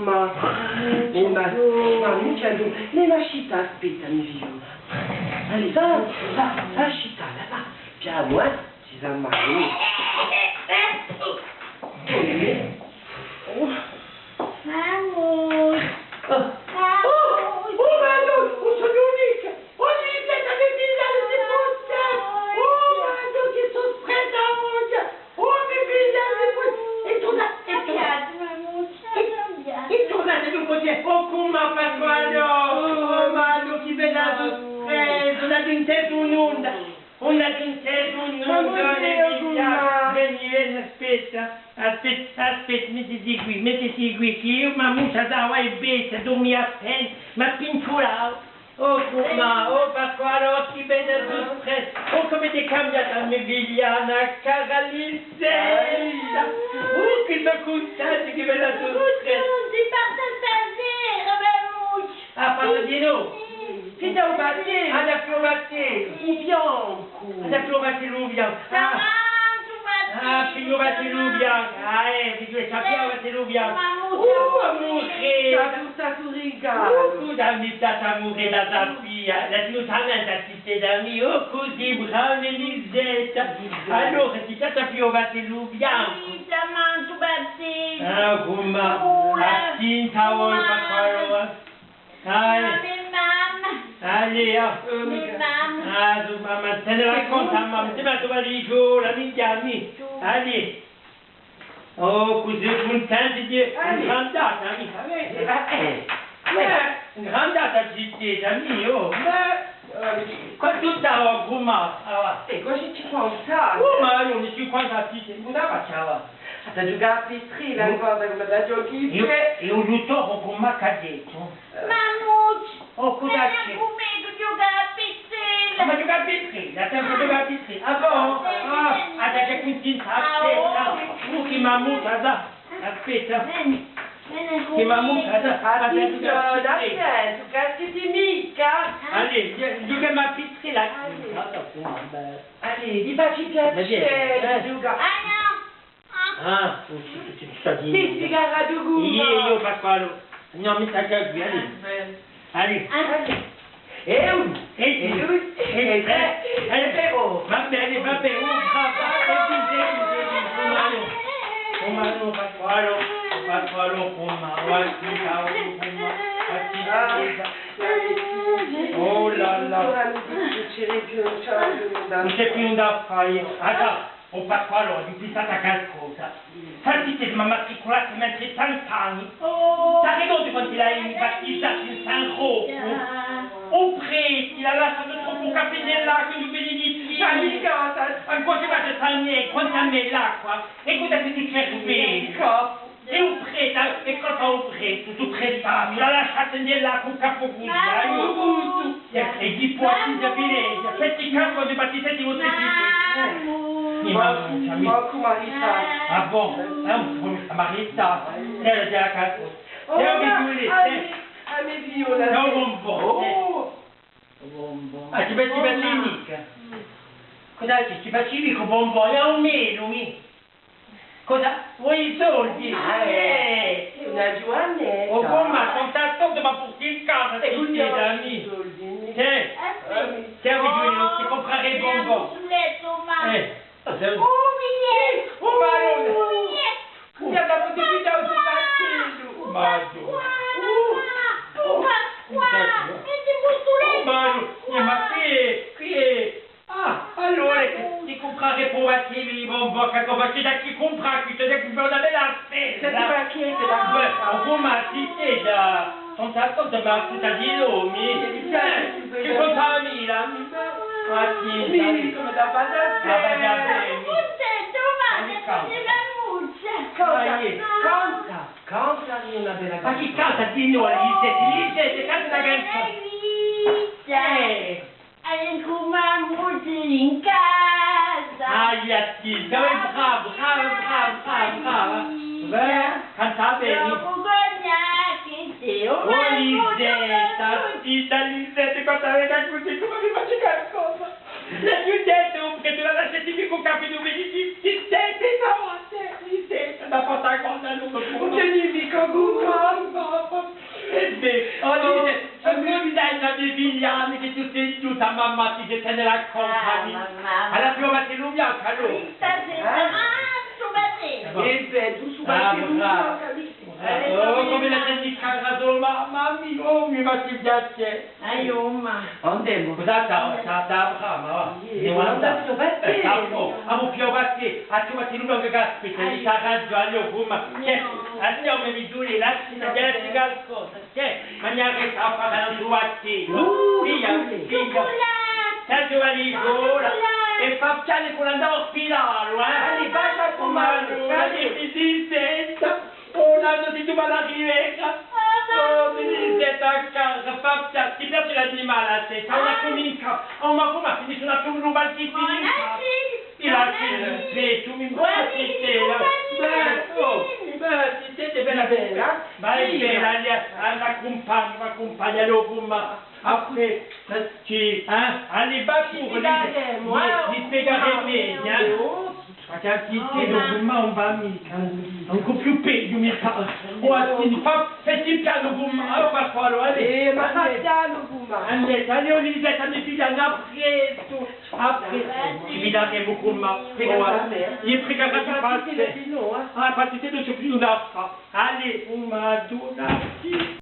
Gumma. Mamma, ne lasci aspettami, figlio. Allez, va, scita, là. Piano, ci siamo mai. Mamuś! Mettiti qui, che io ma muccia dava e betta, dormi a pen, ma pinturavo. Oh Gumma, oh Pasquale, oh che bella sorpresa, oh come ti è cambiata mia Vigliana, cara Lisetta, oh che sono contenta, che bella sorpresa. Ti parta stasera, Mamuś! Ah, parla di noi? Che da un battello? Ada più battello. Un bianco. Ada più battello bianco. Ah, figlio battello bianco. Figlio sappiamo battello bianco. Amore. Tutta tu regalo. Scusa, mi stata amore da Zappia. La sluttanza si da me. Oh, così brava Elisetta. Allora, ti stata più battello bianco. Sì, Samanto battello. Ah, Gumma. Attinta voi, Pasquale. Allez, mamma, te ne racconta, mamma, te la tua rigio, la minchiami. Allez. Oh, così contenti di grandata, grandata città, mio. Qua tutta Gumma. E così ci pensa. Oh, ma io mi ci quanta città, cosa facciamo? Da giocare a Petri, la cosa come da giochi. E un lutto con Gumma che ha detto. Mamuś! Oh, cosa c'è? Comigo giocare a pizzella! Ma giocare a Petri, la sempre giocare a Petri. Ah, bon? Ah, c'è contenta, aspetta. Che mammuta, aspetta. Che mammuta, Attenzione, aspetta, caschi mica. Allez, giochiamo a Petri là. Allez, di facci piacere, gioca. Ah, ti sto dicendo. Sì, spiegare a Gumma. Io Pasquale. No, mi sta già qui, allez. Va bene, va bene, oh là là, non c'è più da fare. Oh Pasquale, ho pensato a qualcosa. Sentite, mi ha matricolato mentre 30 anni. T'as raison quando l'hai battezzato in San Rocco. Un preti, l'ha lasciato troppo caffè nell'acqua, in benedizione. Ancora si va a me, quanto a me l'acqua. E cosa che tu cerchi bene? E un prete, e cosa un prete? Tu prestavi, l'ha lasciato nell'acqua, un capo buio. E di può disabilità. Questi capo di battezzetti vostri figli. Ma Marita. Ah bon, Marita, c'est la carte. Ah, mes viola. Non, bonbon. Ah, ti metti mica. Cosa ci? Ti facci mica bonbon? È un meno, mi. Cosa? Vuoi i soldi? Una Giovannetta. Oh, mamma, con tanto ma porti in casa, ti tutti i danni. Tieni, non ti comprare i bonbon. Un biglietto! Un biglietto! Mi ha dato possibilità di partire! Maggio! Ma qui è... Ah, allora, ti comprare provativi, bonbon, che come c'è da chi compra, qui c'è da chi fa una bella spesa! Ma chi è che la come si sei da... Sono stato ma tutta di nomi! Che cosa mira? Mi come da badare! Canta una bella ma chi canta di noi? Lisette, canta una canzone! Hai Mamuś in casa! Aia, sì, bravo! Canta bene! Oh Lisette, quando avete così, come mi faccio qualcosa? La più detto, che tu la lasciati con capi dove ti senti, Lisette, da portare cosa non lo può. Che mi dico, Gumma? aiuta mamma ti si tiene la compagnia. Alla più ma ti lumia calore. E tu su qualche Oh, come la senti cagato, mamma mia, oh, mi va ti piace. Andiamo. Cosa sta brava? Ne guarda. Amo più batti, a tu ti lumia che caspita, ti sta raggio come che andiamo mi giuri la città di qualcosa. Che mangiare sta facendo truati. Via. Tanto va lì ora. E fa piano con andare a ospedale, Allez, vai a comando. Allez, si senta. Oh, l'anno di tu la rivetta. Oh, mi siete a casa, fa piano. Ti piace l'animale a te? Fa una comincia. Oh, ma come finisce una turba di ti lasci, tu mi guardi te. Beh, siete bella bella. Vai bene, accompagna lo come. Après, ci, allez, va pour li spiegheremo, Ragazzi, non va mica, ancora più peggio mi fa. Fatti il piano gumma, per quello, ma fa piano gumma. Andate, Elisetta, mi figliano, après, ci fidaremo gumma, gli frega che faccia. Partite non c'è più da fare. Allez, gumma, donati.